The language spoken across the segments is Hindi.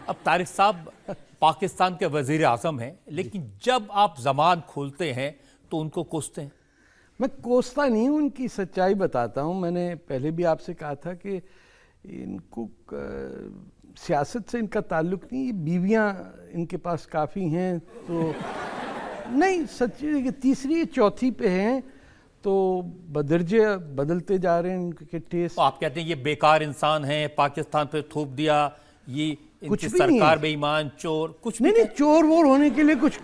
अब तारिक साहब पाकिस्तान के वजीर आजम हैं, लेकिन जब आप जबान खोलते हैं तो उनको कोसते हैं। मैं कोसता नहीं हूँ, उनकी सच्चाई बताता हूँ। मैंने पहले भी आपसे कहा था कि इनको सियासत से इनका ताल्लुक नहीं, ये बीवियाँ इनके पास काफ़ी हैं, तो नहीं सच्ची कि तीसरी चौथी पे हैं तो बदरजे बदलते जा रहे हैं इनके टेस्ट। तो आप कहते हैं ये बेकार इंसान हैं, पाकिस्तान पे थोप दिया, ये कुछ इनकी भी नहीं सरकार है। बेईमान, चोर, कुछ नहीं भी नहीं, चोर वोर होने के लिए कुछ,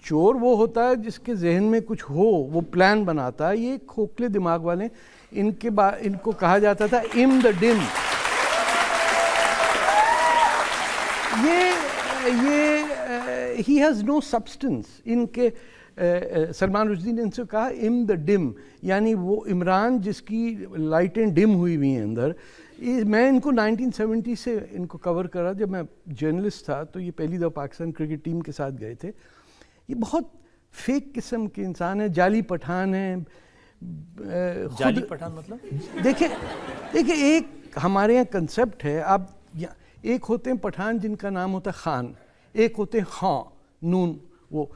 चोर वो होता है जिसके जहन में कुछ हो, वो प्लान बनाता है। ये खोखले दिमाग वाले, इनको कहा जाता था इम द डिम। ये ही हैज़ नो सब्सटेंस। इनके सलमान रुश्दी ने इनसे कहा इम द डिम, यानी वो इमरान जिसकी लाइटें डिम हुई हुई हैं अंदर। मैं इनको 1970 से इनको कवर करा, जब मैं जर्नलिस्ट था तो ये पहली दफ़ा पाकिस्तान क्रिकेट टीम के साथ गए थे। ये बहुत फेक किस्म के इंसान है, जाली पठान है। जाली पठान मतलब? देखिए एक हमारे यहाँ कंसेप्ट है। आप एक होते हैं पठान जिनका नाम होता है खान, एक होते हैं खां नून, वो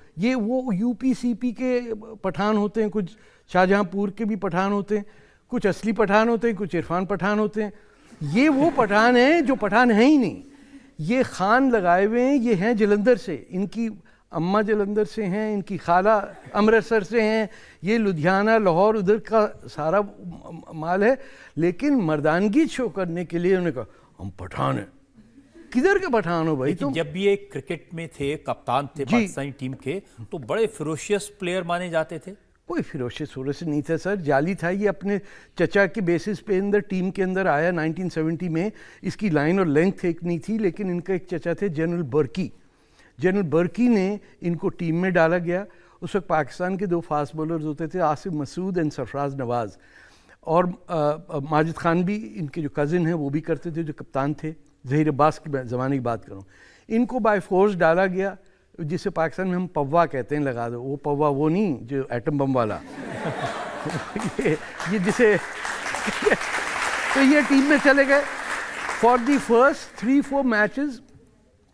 यूपी-सीपी के पठान होते हैं, कुछ शाहजहांपुर के भी पठान होते हैं, कुछ असली पठान होते हैं, कुछ इरफान पठान होते हैं। ये वो पठान हैं जो पठान हैं ही नहीं। ये खान लगाए हुए हैं, ये हैं जलंधर से, इनकी अम्मा जलंधर से हैं, इनकी खाला अमृतसर से हैं, ये लुधियाना लाहौर उधर का सारा माल है। लेकिन मर्दानगी शो करने के लिए उन्होंने कहा हम पठान हैं। किधर के पठान हो भाई तुम? जब भी ये क्रिकेट में थे, कप्तान थे पाकिस्तानी टीम के, तो बड़े फिरोशियस प्लेयर माने जाते थे। कोई फिरोशियस नहीं था सर, जाली था। ये अपने चचा के बेसिस पे अंदर टीम के अंदर आया 1970 में। इसकी लाइन और लेंथ एक नहीं थी, लेकिन इनका एक चचा थे जनरल बर्की। जनरल बर्की ने इनको टीम में डाला गया। उस वक्त पाकिस्तान के दो फास्ट बॉलर्स होते थे, आसिफ मसूद एंड सरफराज नवाज़, और माजिद खान भी इनके जो कज़िन हैं वो भी करते थे, जो कप्तान थे। ज़हीर अब्बास के ज़माने की बात करूँ। इनको बाय फोर्स डाला गया, जिसे पाकिस्तान में हम पव्वा कहते हैं, लगा दो। वो पव्वा वो नहीं जो एटम बम वाला ये जिसे तो ये टीम में चले गए। For the first 3-4 matches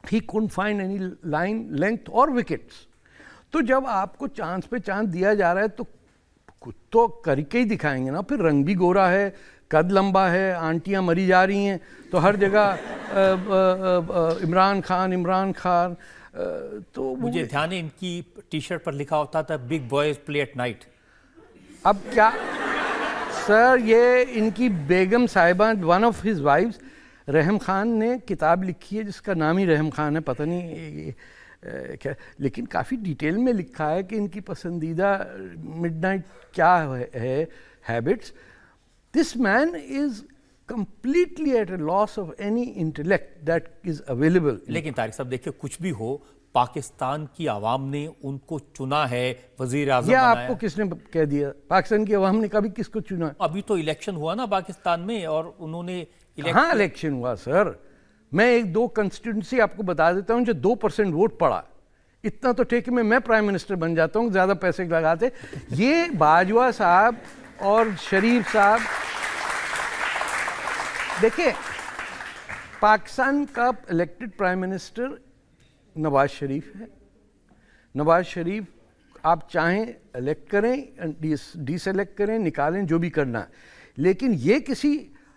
he couldn't find any line, length और विकेट्स। तो जब आपको चांस पे चांस दिया जा रहा है तो कुछ तो करके ही दिखाएंगे ना। फिर रंग भी गोरा है, कद लंबा है, आंटियां मरी जा रही हैं, तो हर जगह इमरान खान। तो मुझे ध्यान है इनकी टी शर्ट पर लिखा होता था big boys play at night. अब क्या सर, ये इनकी बेगम साहिबा, वन ऑफ हिज वाइफ्स रहम खान ने किताब लिखी है जिसका नाम ही रहम खान है। पता नहीं क्या, लेकिन काफ़ी डिटेल में लिखा है कि इनकी पसंदीदा मिडनाइट क्या है habits. This man is completely at a loss of any intellect that is available. लेकिन तारिक साहब देखिए, कुछ भी हो, पाकिस्तान की आवाम ने उनको चुना है, वजीर आज़म बनाया। आपको किसने कह दिया? पाकिस्तान की आवाम ने कभी किसको चुना? अभी तो इलेक्शन हुआ ना पाकिस्तान में, और उन्होंने हाँ इलेक्शन हुआ सर। मैं 1-2 कंस्टिट्यूंसी आपको बता देता हूँ जो 2% वोट पड़ा। इतना तो ठेके में मैं प्राइम मिनिस्टर बन जाता हूँ, ज़्यादा पैसे लगाते। ये बाजवा साहब और शरीफ साहब, देखिए पाकिस्तान का elected prime minister Nawaz Sharif है। नवाज शरीफ आप चाहें इलेक्ट करें, डिसइलेक्ट करें, निकालें, जो भी करना है। लेकिन ये किसी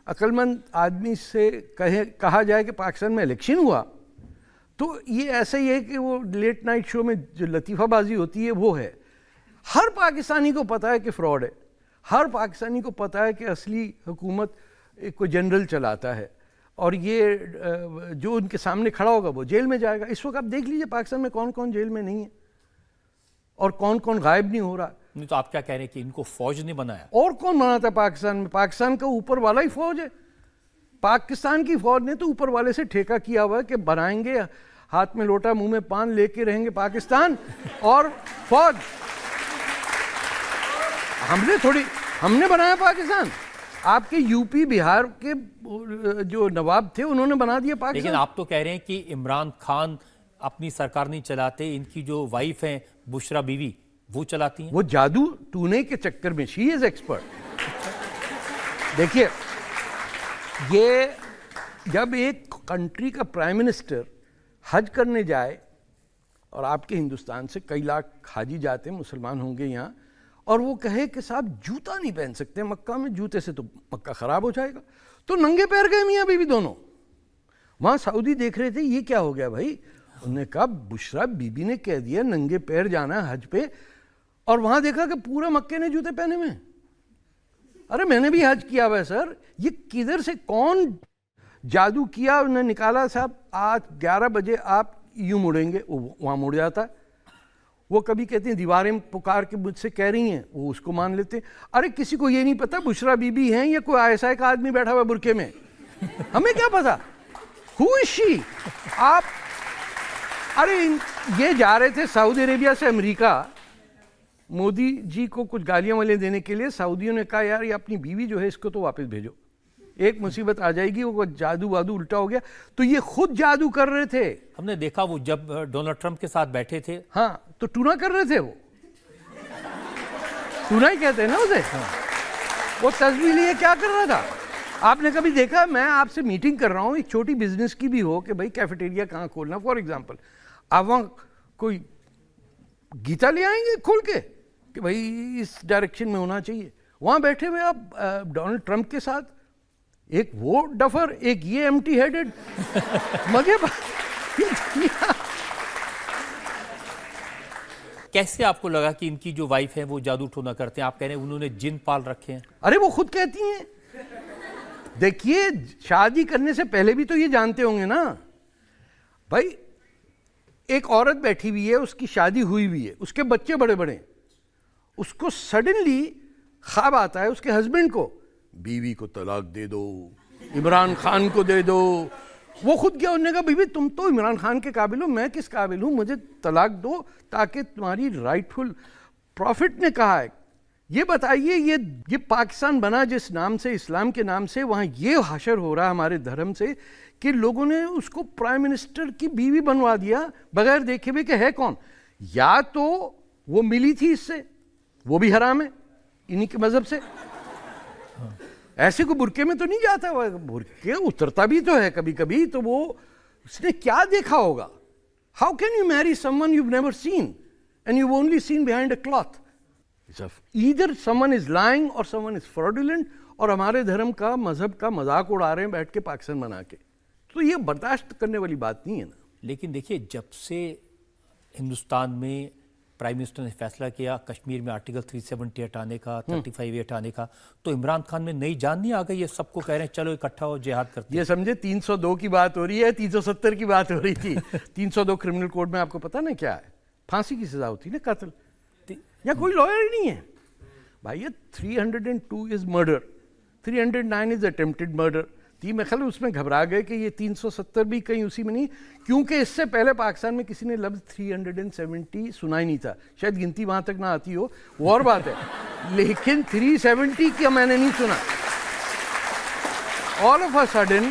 अक्लमंद आदमी से कहा जाए कि पाकिस्तान में इलेक्शन हुआ, तो ये ऐसा ही है कि वो लेट नाइट शो में जो लतीफ़ाबाजी होती है वो है। हर पाकिस्तानी को पता है कि फ्रॉड है। हर पाकिस्तानी को पता है कि असली हुकूमत कोई जनरल चलाता है, और ये जो उनके सामने खड़ा होगा वो जेल में जाएगा। इस वक्त आप देख लीजिए पाकिस्तान में कौन कौन जेल में नहीं है और कौन कौन गायब नहीं हो रहा। नहीं तो आप क्या कह रहे हैं कि इनको फौज ने बनाया? और कौन बनाता है पाकिस्तान में? पाकिस्तान का ऊपर वाला ही फौज है। पाकिस्तान की फौज ने तो ऊपर वाले से ठेका किया हुआ है कि बनाएंगे, हाथ में लोटा मुंह में पान लेके रहेंगे पाकिस्तान और फौज। हमने बनाया पाकिस्तान। आपके यूपी बिहार के जो नवाब थे उन्होंने बना दिया पाकिस्तान। लेकिन आप तो कह रहे हैं कि इमरान खान अपनी सरकार नहीं चलाते, इनकी जो वाइफ है बुशरा बीवी वो चलाती हैं। वो जादू टूने के चक्कर में, शी इज एक्सपर्ट। देखिए, ये जब एक कंट्री का प्राइम मिनिस्टर हज करने जाए, और आपके हिंदुस्तान से कई लाख हाजी जाते हैं, मुसलमान होंगे यहाँ, और वो कहे कि साहब जूता नहीं पहन सकते मक्का में, जूते से तो मक्का ख़राब हो जाएगा, तो नंगे पैर गए मियाँ बीवी दोनों। वहाँ सऊदी देख रहे थे ये क्या हो गया भाई, उन्होंने कहा बुशरा बीबी ने कह दिया नंगे पैर जाना है हज पे, और वहाँ देखा कि पूरा मक्के ने जूते पहने हुए। अरे मैंने भी हज किया हुआ है सर, ये किधर से कौन जादू किया, उन्होंने निकाला साहब आज 11 बजे आप यूं मुड़ेंगे, वो वहाँ मुड़ जाता है। वो कभी कहते हैं दीवारें पुकार के मुझसे कह रही हैं, वो उसको मान लेते हैं। अरे किसी को ये नहीं पता बुशरा बीबी हैं या कोई ऐसा का आदमी बैठा हुआ बुरके में, हमें क्या पता हु इज शी। आप अरे ये जा रहे थे सऊदी अरेबिया से अमेरिका, मोदी जी को कुछ गालियां वाले देने के लिए, सऊदियों ने कहा यार ये अपनी बीवी जो है इसको तो वापस भेजो, एक मुसीबत आ जाएगी, वो जादू वादू उल्टा हो गया। तो ये खुद जादू कर रहे थे। हमने देखा वो जब डोनाल्ड ट्रंप के साथ बैठे थे, हाँ तो टूना कर रहे थे, वो टूना ही कहते हैं ना उसे। वो तस्वीर लिए क्या कर रहा था आपने कभी देखा? मैं आपसे मीटिंग कर रहा हूँ, एक छोटी बिजनेस की भी हो कि भाई कैफेटेरिया कहाँ खोलना, फॉर एग्जाम्पल आप वहाँ कोई गीता ले आएंगे खोल के कि भाई इस डायरेक्शन में होना चाहिए। वहाँ बैठे हुए आप डोनाल्ड ट्रंप के साथ, एक वो डफर, एक ये एम्प्टी हेडेड मजे। कैसे आपको लगा कि इनकी जो वाइफ है वो जादू टोना करते हैं? आप कह रहे हैं उन्होंने जिन पाल रखे हैं। अरे वो खुद कहती हैं, देखिए शादी करने से पहले भी तो ये जानते होंगे ना भाई, एक औरत बैठी हुई है, उसकी शादी हुई हुई है, उसके बच्चे बड़े बड़े, उसको सडनली ख्वाब आता है उसके हस्बैंड को, बीवी को तलाक दे दो, इमरान खान को दे दो। वो खुद क्या, उन्होंने कहा बीवी तुम तो इमरान खान के काबिल हो, मैं किस काबिल हूँ, मुझे तलाक दो ताकि तुम्हारी राइटफुल। प्रॉफिट ने कहा है ये बताइए, ये पाकिस्तान बना जिस नाम से, इस्लाम के नाम से, वहाँ ये हाशर हो रहा है हमारे धर्म से कि लोगों ने उसको प्राइम मिनिस्टर की बीवी बनवा दिया बगैर देखे हुए कि है कौन। या तो वो मिली थी इससे, वो भी हराम है इन्हीं के मजहब से। ऐसे को बुरके में तो नहीं जाता, बुरके उतरता भी तो है कभी कभी, तो वो उसने क्या देखा होगा। How can you Mary someone you never seen and you only seen behind a cloth. Either someone is lying और समवन इज फ्रॉडुलेंट, और हमारे धर्म का मजहब का मजाक उड़ा रहे हैं बैठ के पाकिस्तान बना के, तो ये बर्दाश्त करने वाली बात नहीं है ना। लेकिन देखिए जब से हिंदुस्तान में प्राइम मिनिस्टर ने फैसला किया कश्मीर में आर्टिकल 370 हटाने का, 35A हटाने का, तो इमरान खान में नई जान नहीं आ गई? ये सबको कह रहे हैं चलो इकट्ठा हो जिहाद करते। ये समझे 302 की बात हो रही है, 370 की बात हो रही थी। 302 क्रिमिनल कोड में आपको पता ना क्या है, फांसी की सजा होती है ना, कत्ल, या कोई लॉयर ही नहीं है भाई। ये 302 is murder, 309 is attempted murder. मैं ख्याल उसमें घबरा गए कि ये 370 भी कहीं उसी में नहीं, क्योंकि इससे पहले पाकिस्तान में किसी ने लफ्ज 370 सुना ही नहीं था, शायद गिनती वहां तक ना आती हो, वो और बात है, लेकिन 370 का मैंने नहीं सुना। ऑल ऑफ अ सडन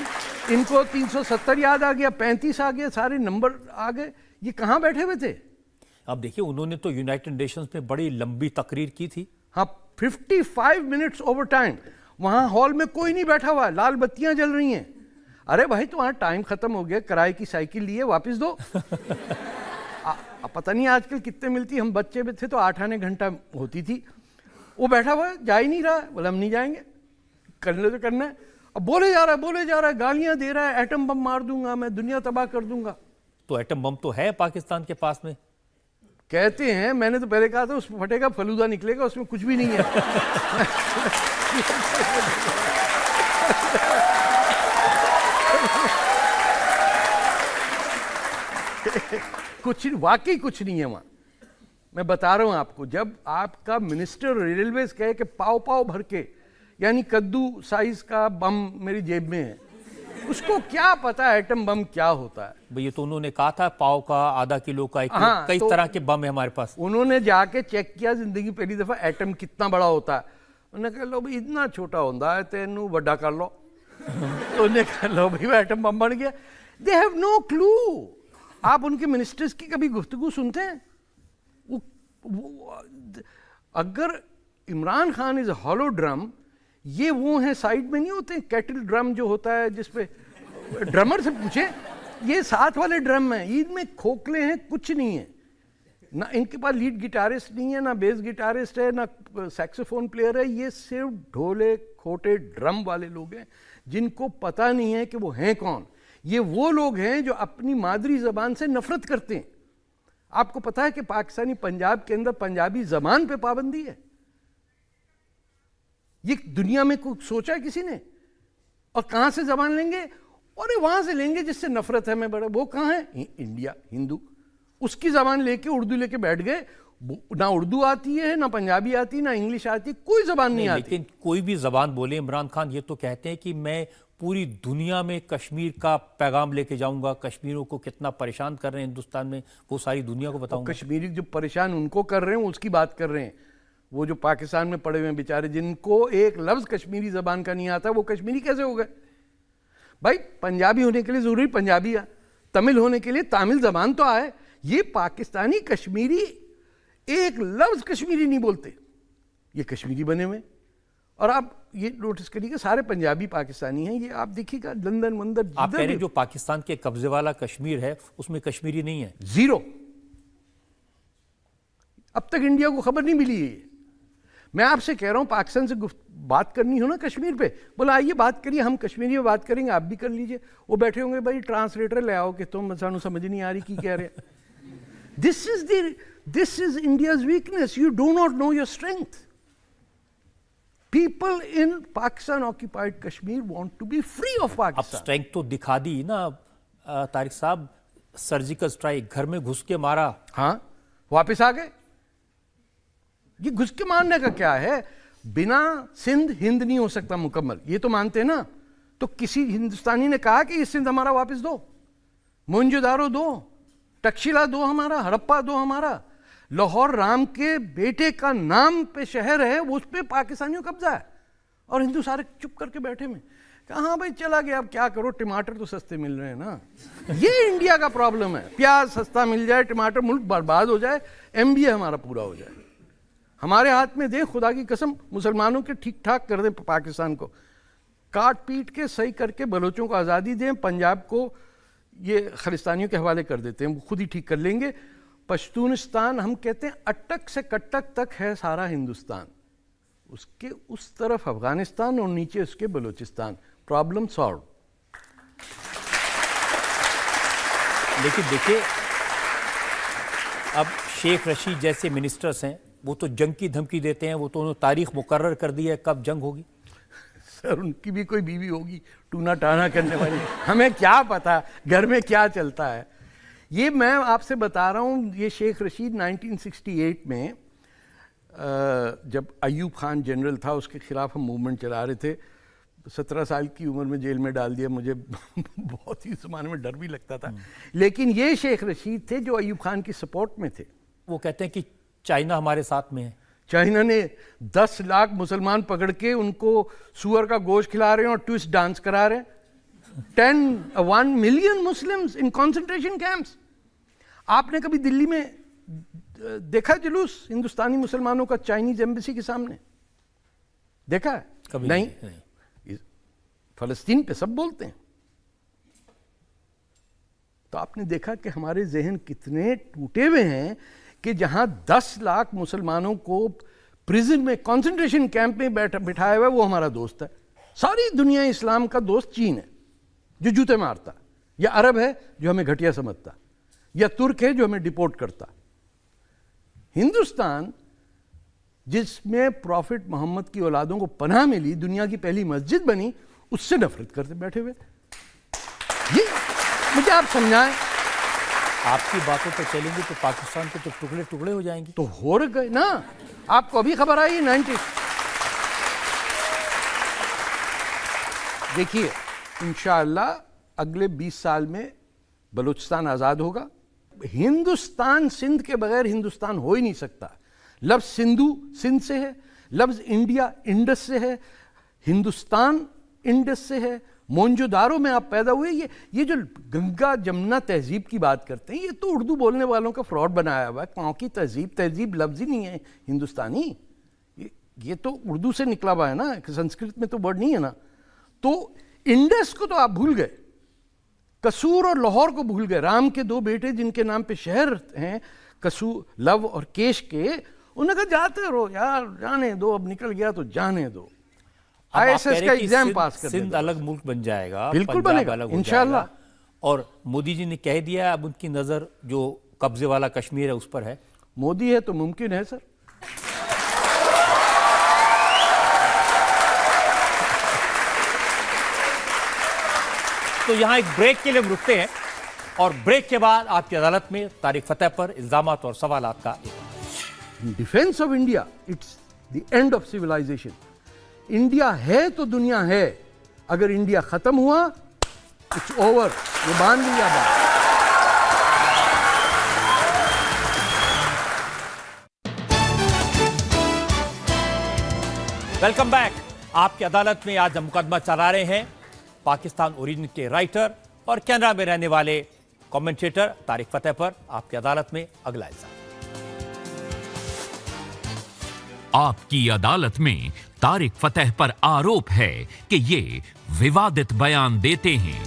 इनको 370 याद आ गया, 35 आ गया, सारे नंबर आ गए। ये कहाँ बैठे हुए थे? अब देखिए उन्होंने तो यूनाइटेड नेशंस में बड़ी लंबी तकरीर की थी। हाँ 55 मिनट्स ओवर टाइम, वहां हॉल में कोई नहीं बैठा हुआ, लाल बत्तियां जल रही हैं। अरे भाई तुम्हारा टाइम खत्म हो गया, किराए की साइकिल लिए वापस दो। पता नहीं आजकल कितने मिलती, हम बच्चे में थे तो 8 घंटा होती थी। वो बैठा हुआ जा ही नहीं रहा, बोला हम नहीं जाएंगे, करने तो करना है। अब बोले जा रहा है, गालियां दे रहा है, एटम बम मार दूंगा मैं, दुनिया तबाह कर दूंगा। तो एटम बम तो है पाकिस्तान के पास में, कहते हैं, मैंने तो पहले कहा था उसमें फटेगा फलूदा निकलेगा, उसमें कुछ भी नहीं है। कुछ वाकई कुछ नहीं है वहां। मैं बता रहा हूं आपको, जब आपका मिनिस्टर रेलवेज कहे कि पाव पाव भर के, यानी कद्दू साइज का बम मेरी जेब में है, उसको क्या पता एटम बम क्या होता है। भाई ये तो उन्होंने कहा था पाव का, आधा किलो का, 1 किलो, हाँ, कई तो तरह के बम है हमारे पास। उन्होंने जाके चेक किया जिंदगी पहली दफा एटम कितना बड़ा होता है। उन्होंने कहा लो भाई इतना छोटा होता है, तेनू बड़ा कर लो। तो उन्हें कहा लो भाई एटम बम बन गया। They have no clue. आप उनके मिनिस्टर्स की कभी गुफ्तगू सुनते हैं? अगर Imran Khan is hollow drum, ये वो हैं साइड में नहीं होते कैटल ड्रम जो होता है जिसपे, ड्रमर से पूछे ये साथ वाले ड्रम हैं, इनमें खोखले हैं, कुछ नहीं है ना, इनके पास लीड गिटारिस्ट नहीं है, ना बेस गिटारिस्ट है, ना सैक्सोफोन प्लेयर है, ये सिर्फ ढोले खोटे ड्रम वाले लोग हैं जिनको पता नहीं है कि वो हैं कौन। ये वो लोग हैं जो अपनी मादरी जबान से नफरत करते हैं। आपको पता है कि पाकिस्तानी पंजाब के अंदर पंजाबी जबान पे पाबंदी है? ये दुनिया में कुछ सोचा है किसी ने? और कहां से जबान लेंगे? अरे वहां से लेंगे जिससे नफरत है। मैं बड़ा, वो कहां है? इंडिया, हिंदू, उसकी जबान लेके उर्दू लेके बैठ गए। ना उर्दू आती है, ना पंजाबी आती, ना इंग्लिश आती, कोई जबान नहीं आती। लेकिन कोई भी जबान बोले, इमरान खान ये तो कहते हैं कि मैं पूरी दुनिया में कश्मीर का पैगाम लेके जाऊंगा, कश्मीरियों को कितना परेशान कर रहे हैं हिंदुस्तान में वो सारी दुनिया को बताऊंगा। कश्मीरी जो परेशान उनको कर रहे हैं उसकी बात कर रहे हैं। वो जो पाकिस्तान में पड़े हुए हैं बेचारे, जिनको एक लफ्ज कश्मीरी जबान का नहीं आता, वो कश्मीरी कैसे हो गए? भाई पंजाबी होने के लिए जरूरी पंजाबी है, तमिल होने के लिए तमिल जबान तो आए। ये पाकिस्तानी कश्मीरी एक लफ्ज कश्मीरी नहीं बोलते, ये कश्मीरी बने हुए। और आप ये नोटिस करिएगा, सारे पंजाबी पाकिस्तानी हैं। ये आप देखिएगा लंदन वंदन, आप कह रहे हैं जो पाकिस्तान के कब्जे वाला कश्मीर है उसमें कश्मीरी नहीं है? जीरो। अब तक इंडिया को खबर नहीं मिली है। मैं आपसे कह रहा हूं, पाकिस्तान से बात करनी हो ना कश्मीर पे, बोला आइए बात करिए, हम कश्मीरी में बात करेंगे, आप भी कर लीजिए। वो बैठे होंगे, भाई ट्रांसलेटर ले आओ कि तुम सानू समझ नहीं आ रही की कह रहे। This is India's weakness. You do not know your strength. People in Pakistan occupied Kashmir want to be free of अब Pakistan. स्ट्रेंथ तो दिखा दी ना तारिक साहब, सर्जिकल स्ट्राइक, घर में घुस के मारा। हाँ, वापस आ गए। ये घुस के मारने का क्या है? बिना सिंध हिंद नहीं हो सकता मुकम्मल, ये तो मानते हैं ना। तो किसी हिंदुस्तानी ने कहा कि ये सिंध हमारा वापस दो, मोहनजोदारो दो, तक्षशिला दो हमारा, हड़प्पा दो हमारा। लाहौर राम के बेटे का नाम पे शहर है, उस पे पाकिस्तानियों कब्जा है, और हिंदू सारे चुप करके बैठे में। हाँ भाई चला गया, अब क्या करो, टमाटर तो सस्ते मिल रहे हैं ना। ये इंडिया का प्रॉब्लम है, प्याज सस्ता मिल जाए, टमाटर, मुल्क बर्बाद हो जाए, MBA हमारा पूरा हो जाए। हमारे हाथ में दे, खुदा की कसम, मुसलमानों के ठीक ठाक कर दें पाकिस्तान को, काट पीट के सही करके बलोचों को आज़ादी दें, पंजाब को ये खलिस्तानियों के हवाले कर देते हैं, वो खुद ही ठीक कर लेंगे। पश्तूनिस्तान हम कहते हैं, अटक से कटक तक है सारा हिंदुस्तान, उसके उस तरफ अफगानिस्तान और नीचे उसके बलूचिस्तान। Problem solve. लेकिन देखिए, अब शेख रशीद जैसे मिनिस्टर्स हैं, वो तो जंग की धमकी देते हैं, वो तो उन्होंने तारीख मुकर्रर कर दी है कब जंग होगी। सर उनकी भी कोई बीवी होगी टूना टाना करने वाली, हमें क्या पता घर में क्या चलता है। ये मैं आपसे बता रहा हूँ, ये शेख रशीद 1968 में जब अयूब खान जनरल था, उसके खिलाफ हम मूवमेंट चला रहे थे। 17 साल की उम्र में जेल में डाल दिया मुझे। बहुत ही ज़माने में डर भी लगता था। लेकिन ये शेख रशीद थे जो अयूब खान की सपोर्ट में थे। वो कहते हैं कि चाइना हमारे साथ में है। चाइना ने 10 लाख मुसलमान पकड़ के उनको सुअर का गोश्त खिला रहे हैं और ट्विस्ट डांस करा रहे हैं। 1 million Muslims in concentration camps. आपने कभी दिल्ली में देखा जुलूस हिंदुस्तानी मुसलमानों का चाइनीज एम्बेसी के सामने? देखा है? कभी नहीं। फलस्तीन पे सब बोलते हैं। तो आपने देखा कि हमारे जहन कितने टूटे हुए हैं कि जहां 10 लाख मुसलमानों को प्रिजन में, कंसंट्रेशन कैंप में बिठाया हुआ है, वो हमारा दोस्त है। सारी दुनिया इस्लाम का दोस्त चीन है जो जूते मारता, या अरब है जो हमें घटिया समझता, या तुर्क है जो हमें डिपोर्ट करता। हिंदुस्तान जिसमें प्रॉफिट मोहम्मद की औलादों को पनाह मिली, दुनिया की पहली मस्जिद बनी, उससे नफरत करते बैठे हुए। ये मुझे आप समझाएं। आपकी बातों पर चलेंगे तो पाकिस्तान के तो टुकड़े टुकड़े हो जाएंगे। तो हो गए ना। आपको अभी खबर आई 90। देखिए इंशाअल्लाह अगले 20 साल में बलूचिस्तान आज़ाद होगा। हिंदुस्तान सिंध के बगैर हिंदुस्तान हो ही नहीं सकता। लफ्ज़ सिंधु सिंध से है, लफ्ज़ इंडिया इंडस से है, हिंदुस्तान इंडस से है। मोहनजोदारो में आप पैदा हुए। ये जो गंगा जमुना तहजीब की बात करते हैं, ये तो उर्दू बोलने वालों का फ्रॉड बनाया हुआ है। कौन की तहजीब लफ्ज़ ही नहीं है हिंदुस्तानी। ये तो उर्दू से निकला हुआ है ना, संस्कृत में तो वर्ड नहीं है ना। तो इंडस को तो आप भूल गए। कसूर और लाहौर को भूल गए। राम के दो बेटे जिनके नाम पे शहर हैं, कसूर, लव और केश के, उन्होंने कहा जाते रहो यार, जाने दो, अब निकल गया तो जाने दो। अब आप आईएसएस कह का रहे कि एग्जाम पास कर सिंध अलग मुल्क बन जाएगा, बिल्कुल पंजाब बनेगा, अलग हो इंशाल्लाह। जाएगा। और मोदी जी ने कह दिया अब उनकी नजर जो कब्जे वाला कश्मीर है उस पर है। मोदी है तो मुमकिन है सर। तो यहां एक ब्रेक के लिए हम रुकते हैं और ब्रेक के बाद आपकी अदालत में तारिक फतेह पर इल्जामात और सवालात का defence of India, it's the end of civilisation. India है तो दुनिया है, अगर इंडिया खत्म हुआ इट्स ओवर। ये मान लिया बात। Welcome back. आपकी अदालत में आज हम मुकदमा चला रहे हैं पाकिस्तान ओरिजिन के राइटर और कनाडा में रहने वाले कमेंटेटर तारिक फतेह पर। आपकी अदालत में अगला इल्जाम। आपकी अदालत में तारिक फतेह पर आरोप है कि ये विवादित बयान देते हैं।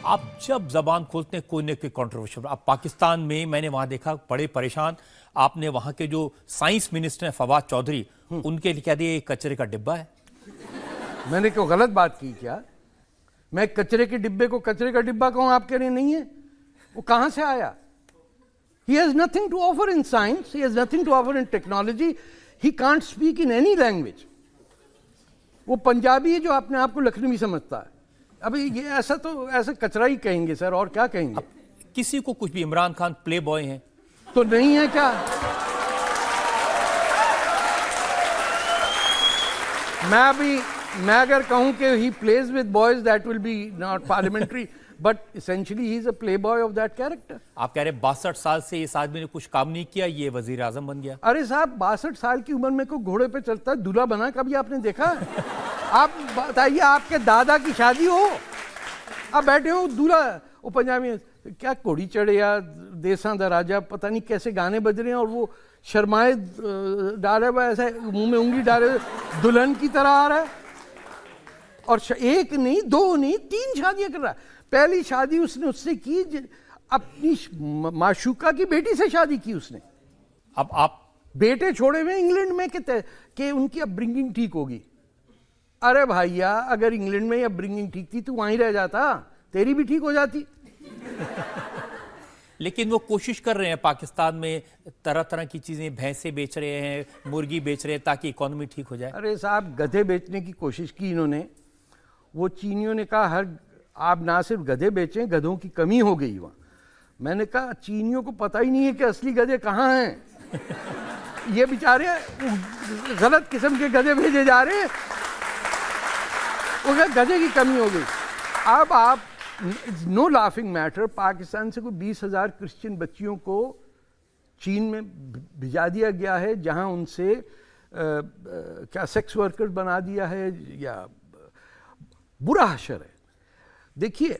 आप जब जबान खोलते हैं कोई न कोई कंट्रोवर्शियल। आप पाकिस्तान में, मैंने वहां देखा बड़े परेशान, आपने वहां के जो साइंस मिनिस्टर हैं फवाद चौधरी, उनके लिए कह दिया ये कचरे का डिब्बा है। मैंने क्यों गलत बात की क्या? मैं कचरे के डिब्बे को कचरे का डिब्बा कहूं, आप कह रहे नहीं है? वो कहां से आया? He has nothing to offer in science, he has nothing to offer in technology, he can't speak in any language. वो पंजाबी है जो अपने आप को लखनवी समझता है। अभी ये ऐसा तो ऐसा कचरा ही कहेंगे सर, और क्या कहेंगे? किसी को कुछ भी, इमरान खान प्ले बॉय हैं तो नहीं है क्या? मैं अगर कहूं कि he plays with boys, that will be not parliamentary, but essentially he is a play boy of that character. आप कह रहे 62 साल से इस आदमी ने कुछ काम नहीं किया, ये वजीर आजम बन गया। अरे साहब, 62 साल की उम्र में कोई घोड़े पे चलता है, दूल्हा बना कभी आपने देखा है? आप बताइए, आपके दादा की शादी हो, आप बैठे हो दूल्हा, वो पंजाबी में क्या कोड़ी चढ़े या देसा दा राजा, पता नहीं कैसे गाने बज रहे हैं, और वो शर्माए डाले हुआ ऐसा मुंह में उंगली डाले दुल्हन की तरह आ रहा है। और एक नहीं, दो नहीं, 3 शादियां कर रहा है। पहली शादी उसने उससे की, अपनी माशूका की बेटी से शादी की उसने। अब आप बेटे छोड़े हुए इंग्लैंड में कि उनकी अपब्रिंगिंग ठीक होगी। अरे भैया, अगर इंग्लैंड में अपब्रिंगिंग ठीक थी तो वहीं रह जाता, तेरी भी ठीक हो जाती। लेकिन वो कोशिश कर रहे हैं पाकिस्तान में, तरह तरह की चीजें, भैंसे बेच रहे हैं, मुर्गी बेच रहे हैं ताकि इकोनॉमी ठीक हो जाए। अरे साहब, गधे बेचने की कोशिश की इन्होंने। वो चीनियों ने कहा आप ना सिर्फ गधे बेचें, गधों की कमी हो गई वहाँ। मैंने कहा चीनियों को पता ही नहीं है कि असली गधे कहाँ हैं। ये बेचारे गलत किस्म के गधे भेजे जा रहे हैं, उधर गधे की कमी हो गई। अब आप, नो लाफिंग मैटर, पाकिस्तान से कोई 20,000 क्रिश्चियन बच्चियों को चीन में भिजा दिया गया है, जहां उनसे क्या सेक्स वर्कर्स बना दिया है, या बुरा हशर है। देखिए,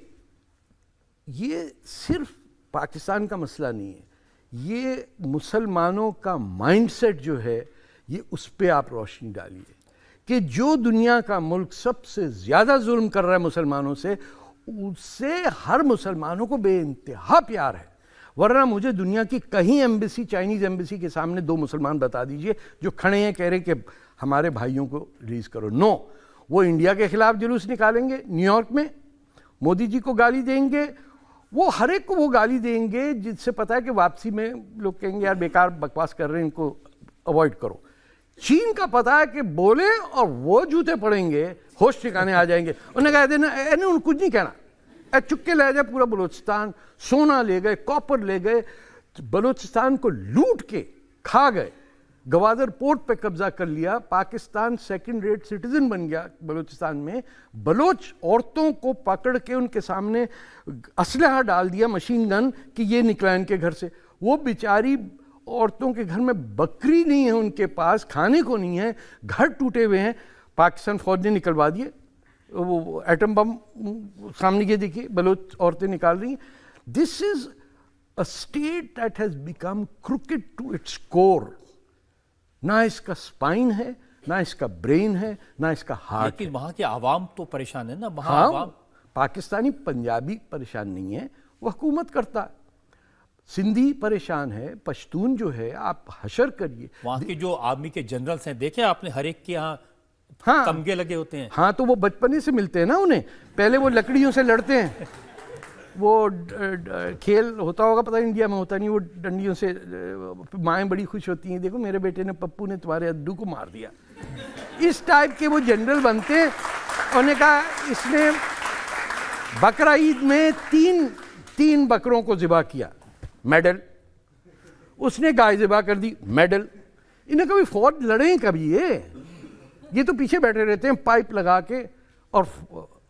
ये सिर्फ पाकिस्तान का मसला नहीं है, ये मुसलमानों का माइंडसेट जो है, ये उस पर आप रोशनी डालिए कि जो दुनिया का मुल्क सबसे ज़्यादा जुल्म कर रहा है मुसलमानों से, उससे हर मुसलमानों को बेइंतहा प्यार है। वरना मुझे दुनिया की कहीं एम्बेसी, चाइनीज़ एम्बेसी के सामने 2 मुसलमान बता दीजिए जो खड़े हैं, कह रहे कि हमारे भाइयों को रिलीज़ करो। नो, वो इंडिया के खिलाफ जुलूस निकालेंगे न्यूयॉर्क में, मोदी जी को गाली देंगे, वो हर एक को वो गाली देंगे जिससे पता है कि वापसी में लोग कहेंगे यार बेकार बकवास कर रहे हैं, इनको अवॉइड करो। चीन का पता है कि बोले और वो जूते पड़ेंगे, होश ठिकाने आ जाएंगे। उन्हें कह देना उन्हें कुछ नहीं कहना, चुपके ले जाए पूरा बलूचिस्तान, सोना ले गए, कॉपर ले गए, बलूचिस्तान को लूट के खा गए, गवादर पोर्ट पे कब्जा कर लिया, पाकिस्तान सेकंड रेट सिटीजन बन गया बलूचिस्तान में। बलोच औरतों को पकड़ के उनके सामने असलहा डाल दिया, मशीन गन, कि ये निकला इनके घर से। वो बेचारी औरतों के घर में बकरी नहीं है, उनके पास खाने को नहीं है, घर टूटे हुए हैं, पाकिस्तान फौज ने निकलवा दिए। वो एटम बम सामने ये देखिए, बलोच औरतें निकाल रही हैं। This is a state that has become crooked to its core. ना इसका स्पाइन है, ना इसका ब्रेन है, ना इसका हार्ट। लेकिन वहां के आवाम तो परेशान है ना। वहां हाँ, आवाम पाकिस्तानी पंजाबी परेशान नहीं है, वो हुकूमत करता है। सिंधी परेशान है, पश्तून जो है, आप हशर करिए। वहाँ के जो आर्मी के जनरल्स हैं, देखे आपने, हर एक के यहाँ हाँ तमगे लगे होते हैं। हाँ, तो वो बचपने से मिलते हैं ना उन्हें, पहले वो लकड़ियों से लड़ते हैं। वो खेल होता होगा, पता इंडिया में होता नहीं, वो डंडियों से माएँ बड़ी खुश होती हैं, देखो मेरे बेटे ने, पप्पू ने तुम्हारे अद्दू को मार दिया। इस टाइप के वो जनरल बनते हैं। उन्होंने कहा इसने बकरा ईद में तीन बकरों को ज़िबा किया, मेडल। उसने गाय ज़िबा कर दी, मेडल। इन्हें कभी फौज लड़े कभी? ये तो पीछे बैठे रहते हैं पाइप लगा के, और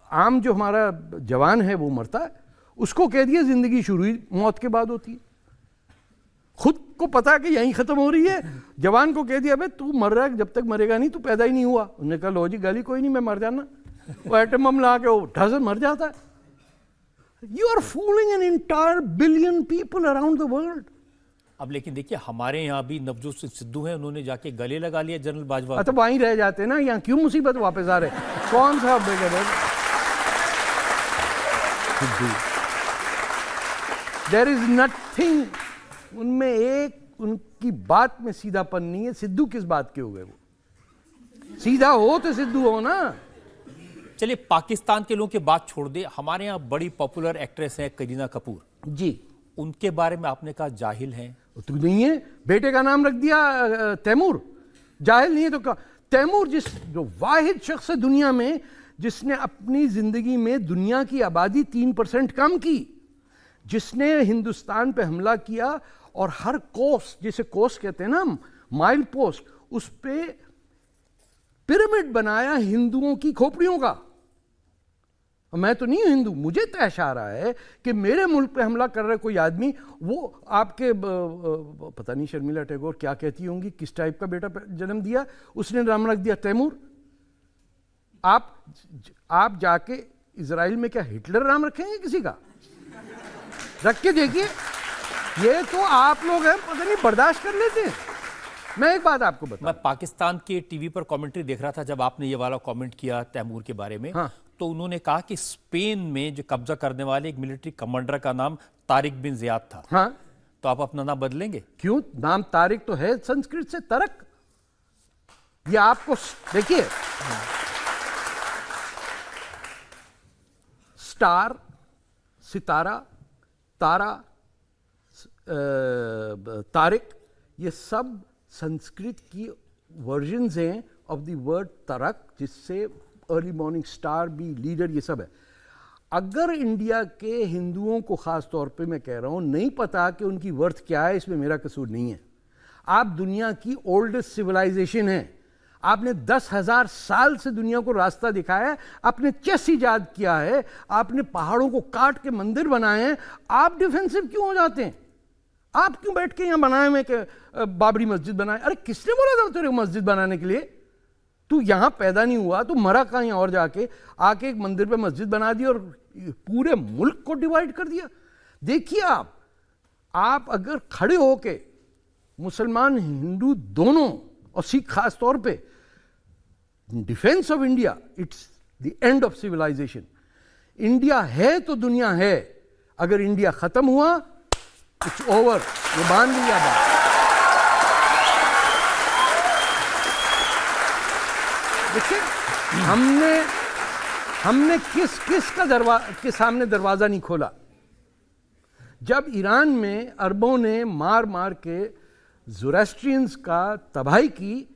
आम जो हमारा जवान है वो मरता है, उसको कह दिया जिंदगी शुरू ही मौत के बाद होती है। खुद को पता है कि यहीं खत्म हो रही है, जवान को कह दिया भाई तू मर रहा है, जब तक मरेगा नहीं तू पैदा ही नहीं हुआ। उन्होंने कहा लो जी गाली, कोई नहीं, मैं मर जाना। वो एटम बम ला के वो ढस मर जाता है। You are fooling an entire billion people around the world. अब लेकिन देखिए, हमारे यहाँ भी नवजोत सिंह सिद्धू हैं, उन्होंने जाके गले लगा लिया जनरल बाजवा। तो वहीं रह जाते ना, यहाँ क्यों मुसीबत वापस आ रहे? कौन सा देयर इज नथिंग, उनमें एक उनकी बात में सीधापन नहीं है। सिद्धू किस बात के हो गए? वो सीधा हो तो सिद्धू हो ना। चलिए, पाकिस्तान के लोगों की बात छोड़ दे, हमारे यहाँ बड़ी पॉपुलर एक्ट्रेस है करीना कपूर जी, उनके बारे में आपने कहा जाहिल हैं। तो नहीं है, बेटे का नाम रख दिया तैमूर। जाहिल नहीं है तो तैमूर जो वाहिद शख्स है दुनिया में जिसने अपनी जिंदगी में दुनिया की आबादी 3% कम की, जिसने हिंदुस्तान पे हमला किया और हर कोस, जिसे कोस कहते हैं ना, माइल पोस्ट, उस पे पिरामिड बनाया हिंदुओं की खोपड़ियों का। मैं तो नहीं हूं हिंदू, मुझे तैश आ रहा है कि मेरे मुल्क पे हमला कर रहा है कोई आदमी, वो आपके पता नहीं शर्मिला टैगोर क्या कहती होंगी, किस टाइप का बेटा जन्म दिया, उसने नाम रख दिया तैमूर। आप जाके इजराइल में क्या हिटलर नाम रखेंगे किसी का? रख के देखिए। ये तो आप लोग हैं, पता नहीं बर्दाश्त कर लेते हैं। मैं एक बात आपको बता, मैं पाकिस्तान के टीवी पर कमेंट्री देख रहा था जब आपने ये वाला कमेंट किया तैमूर के बारे में। हाँ। तो उन्होंने कहा कि स्पेन में जो कब्जा करने वाले एक मिलिट्री कमांडर का नाम तारिक बिन जियाद था। हाँ, तो आप अपना नाम बदलेंगे? क्यों? नाम तारिक तो है संस्कृत से तरक। ये आपको देखिए, स्टार, सितारा, तारा, तारिक, ये सब संस्कृत की वर्जन्स हैं ऑफ द वर्ड तरक, जिससे अर्ली मॉर्निंग स्टार भी, लीडर, ये सब है। अगर इंडिया के हिंदुओं को खास तौर पे मैं कह रहा हूं नहीं पता कि उनकी वर्थ क्या है, इसमें मेरा कसूर नहीं है। आप दुनिया की ओल्डेस्ट सिविलाइजेशन है, आपने 10,000 साल से दुनिया को रास्ता दिखाया है, आपने चेस ईजाद किया है, आपने पहाड़ों को काट के मंदिर बनाए हैं। आप डिफेंसिव क्यों हो जाते हैं? आप क्यों बैठ के यहाँ बनाए हुए कि बाबरी मस्जिद बनाए? अरे किसने बोला था तेरे मस्जिद बनाने के लिए? तू यहाँ पैदा नहीं हुआ, तू मरा कहीं और जाके, आके एक मंदिर पे मस्जिद बना दी और पूरे मुल्क को डिवाइड कर दिया। देखिए आप अगर खड़े होके मुसलमान हिंदू दोनों और सिख खास तौर पे defence of India, it's the end of civilisation. India है तो दुनिया है, अगर इंडिया खत्म हुआ इट्स ओवर। ये मान लिया बात। देखिए हमने किस के सामने दरवाजा नहीं खोला। जब ईरान में अरबों ने मार मार के ज़ोरास्ट्रियंस का तबाही की,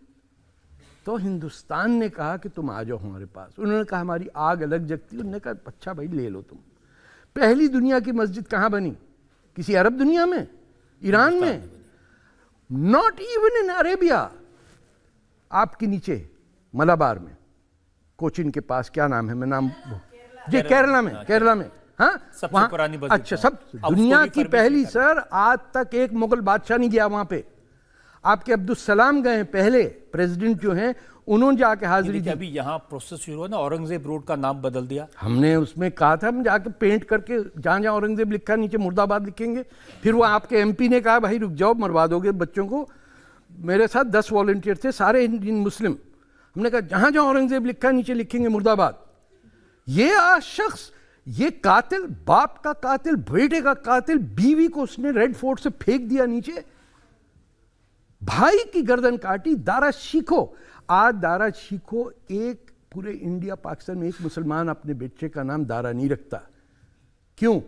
तो हिंदुस्तान ने कहा कि तुम आ जाओ हमारे पास। उन्होंने कहा हमारी आग अलग जगती। उन्होंने कहा अच्छा भाई ले लो तुम। पहली दुनिया की मस्जिद कहाँ बनी? किसी अरब दुनिया में? ईरान में? Not even in Arabia. आपके नीचे मलाबार में, कोचिन के पास, क्या नाम है, मैं नाम जी, केरला में, हाँ, सबसे पुरानी मस्जिद। अच्छा, सब दुनिया की पहली। सर आज तक एक मुगल बादशाह नहीं गया वहां पे। आपके अब्दुल सलाम गए, पहले प्रेसिडेंट जो हैं, उन्होंने जाके हाजिरी दी। अभी यहाँ प्रोसेस शुरू हुआ ना, औरंगजेब रोड का नाम बदल दिया। हमने उसमें कहा था हम जाके पेंट करके, जहाँ जहाँ औरंगजेब लिखा नीचे मुर्दाबाद लिखेंगे। फिर वो आपके एमपी ने कहा भाई रुक जाओ, मरवा दोगे बच्चों को। मेरे साथ 10 वॉलंटियर थे, सारे इंडियन मुस्लिम। हमने कहा जहाँ जहाँ औरंगजेब लिखा नीचे लिखेंगे मुर्दाबाद। ये शख्स ये कातिल, बाप का कातिल, बेटे का कातिल, बीवी को उसने रेड फोर्ट से फेंक दिया नीचे, भाई की गर्दन काटी। दारा शिको, आज दारा शिको एक पूरे इंडिया पाकिस्तान में एक मुसलमान अपने बच्चे का नाम दारा नहीं रखता। क्यों?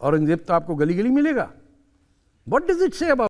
औरंगजेब तो आपको गली गली मिलेगा। What does it say about